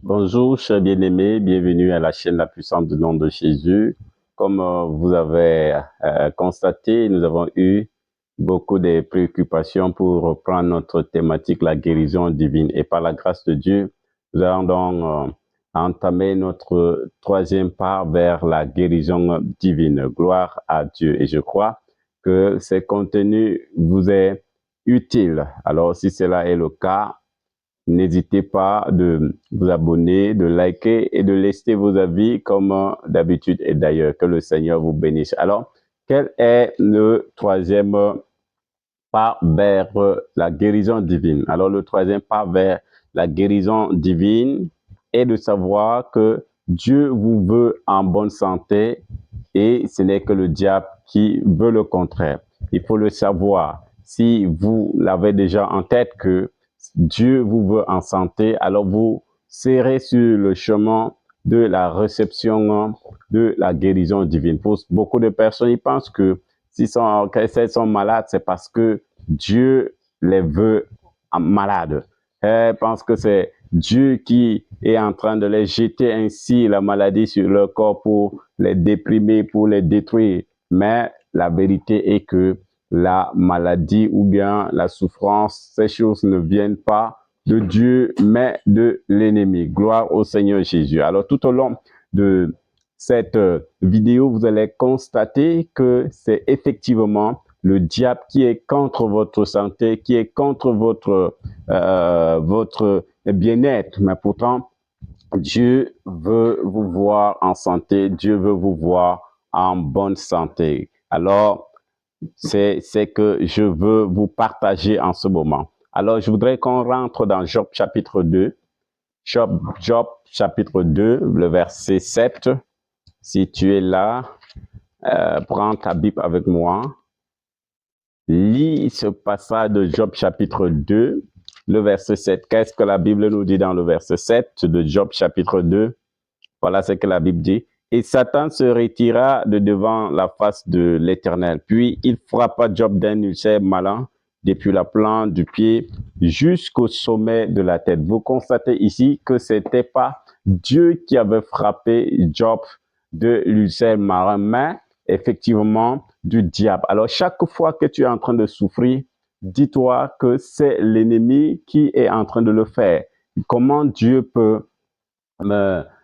Bonjour, chers bien-aimés, bienvenue à la chaîne La Puissance du nom de Jésus. Comme vous avez constaté, nous avons eu beaucoup de préoccupations pour reprendre notre thématique, la guérison divine. Et par la grâce de Dieu, nous allons donc entamer notre troisième pas vers la guérison divine. Gloire à Dieu. Et je crois que ce contenu vous est utile. Alors, si cela est le cas, n'hésitez pas de vous abonner, de liker et de laisser vos avis comme d'habitude et d'ailleurs. Que le Seigneur vous bénisse. Alors, quel est le troisième pas vers la guérison divine? Alors, le troisième pas vers la guérison divine est de savoir que Dieu vous veut en bonne santé et ce n'est que le diable qui veut le contraire. Il faut le savoir. Si vous l'avez déjà en tête que Dieu vous veut en santé, alors vous serez sur le chemin de la réception de la guérison divine. Pour beaucoup de personnes, ils pensent que si elles sont malades, c'est parce que Dieu les veut malades. Elles pensent que c'est Dieu qui est en train de les jeter ainsi la maladie sur leur corps pour les déprimer, pour les détruire. Mais la vérité est que la maladie ou bien la souffrance, ces choses ne viennent pas de Dieu, mais de l'ennemi. Gloire au Seigneur Jésus. Alors, tout au long de cette vidéo, vous allez constater que c'est effectivement le diable qui est contre votre santé, qui est contre votre bien-être. Mais pourtant, Dieu veut vous voir en santé, Dieu veut vous voir en bonne santé. Alors, c'est que je veux vous partager en ce moment. Alors, je voudrais qu'on rentre dans Job chapitre 2. Job chapitre 2, le verset 7. Si tu es là, prends ta Bible avec moi. Lis ce passage de Job chapitre 2, le verset 7. Qu'est-ce que la Bible nous dit dans le verset 7 de Job chapitre 2? Voilà ce que la Bible dit. Et Satan se retira de devant la face de l'Éternel. Puis il frappa Job d'un ulcère malin depuis la plante du pied jusqu'au sommet de la tête. Vous constatez ici que c'était pas Dieu qui avait frappé Job de l'ulcère malin, mais effectivement du diable. Alors chaque fois que tu es en train de souffrir, dis-toi que c'est l'ennemi qui est en train de le faire. Comment Dieu peut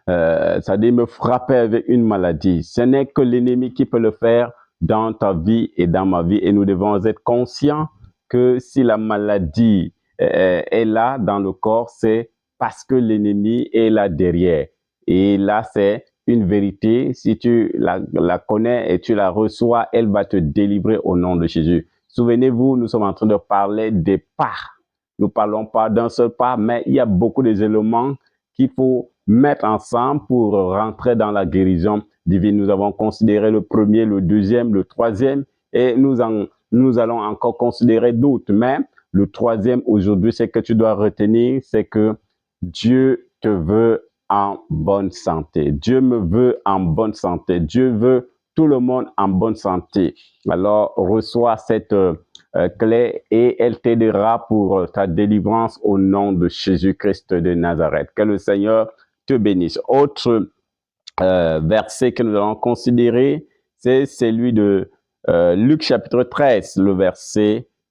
c'est-à-dire me frapper avec une maladie? Ce n'est que l'ennemi qui peut le faire dans ta vie et dans ma vie. Et nous devons être conscients que si la maladie est là dans le corps, c'est parce que l'ennemi est là derrière. Et là, c'est une vérité. Si tu la connais et tu la reçois, elle va te délivrer au nom de Jésus. Souvenez-vous, nous sommes en train de parler des pas. Nous ne parlons pas d'un seul pas, mais il y a beaucoup d'éléments qu'il faut mettre ensemble pour rentrer dans la guérison divine. Nous avons considéré le premier, le deuxième, le troisième, et nous allons encore considérer d'autres. Mais le troisième aujourd'hui, c'est que tu dois retenir, c'est que Dieu te veut en bonne santé. Dieu me veut en bonne santé. Dieu veut tout le monde en bonne santé. Alors, reçois cette clé et elle t'aidera pour ta délivrance au nom de Jésus-Christ de Nazareth. Que le Seigneur te bénisse. Autre verset que nous allons considérer, c'est celui de Luc chapitre 13,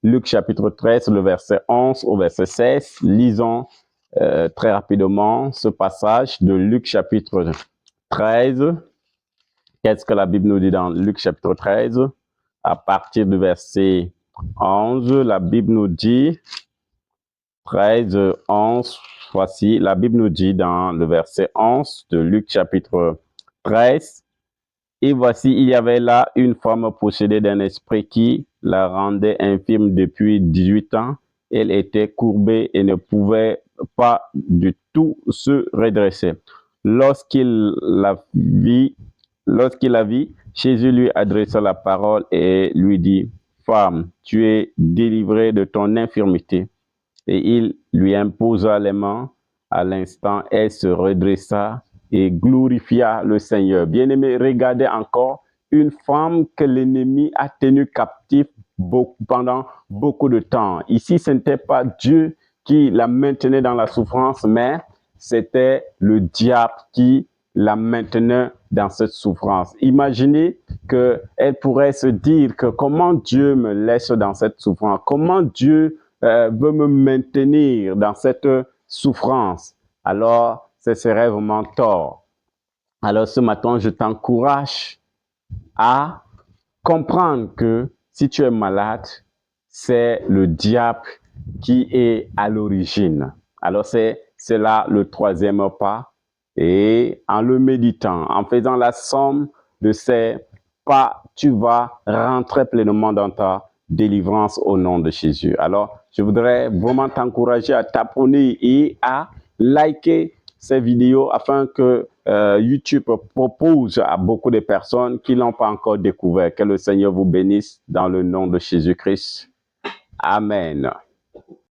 Luc chapitre 13, le verset 11 au verset 16. Lisons très rapidement ce passage de Luc chapitre 13. Qu'est-ce que la Bible nous dit dans Luc chapitre 13? À partir du verset 11, la Bible nous dit, 13, 11, voici, la Bible nous dit dans le verset 11 de Luc chapitre 13, et voici, il y avait là une femme possédée d'un esprit qui la rendait infirme depuis 18 ans. Elle était courbée et ne pouvait pas du tout se redresser. Lorsqu'il la vit, Jésus lui adressa la parole et lui dit, femme, tu es délivrée de ton infirmité. Et il lui imposa les mains. À l'instant, elle se redressa et glorifia le Seigneur. Bien-aimé, regardez encore une femme que l'ennemi a tenue captive pendant beaucoup de temps. Ici, ce n'était pas Dieu qui la maintenait dans la souffrance, mais c'était le diable qui la maintenait dans cette souffrance. Imaginez qu'elle pourrait se dire que comment Dieu me laisse dans cette souffrance, comment Dieu veut me maintenir dans cette souffrance. Alors, ce serait vraiment tort. Alors, ce matin, je t'encourage à comprendre que si tu es malade, c'est le diable qui est à l'origine. Alors, c'est là le troisième pas. Et en le méditant, en faisant la somme de ces pas, tu vas rentrer pleinement dans ta délivrance au nom de Jésus. Alors, je voudrais vraiment t'encourager à t'abonner et à liker ces vidéos afin que YouTube propose à beaucoup de personnes qui n'ont pas encore découvert. Que le Seigneur vous bénisse dans le nom de Jésus-Christ. Amen.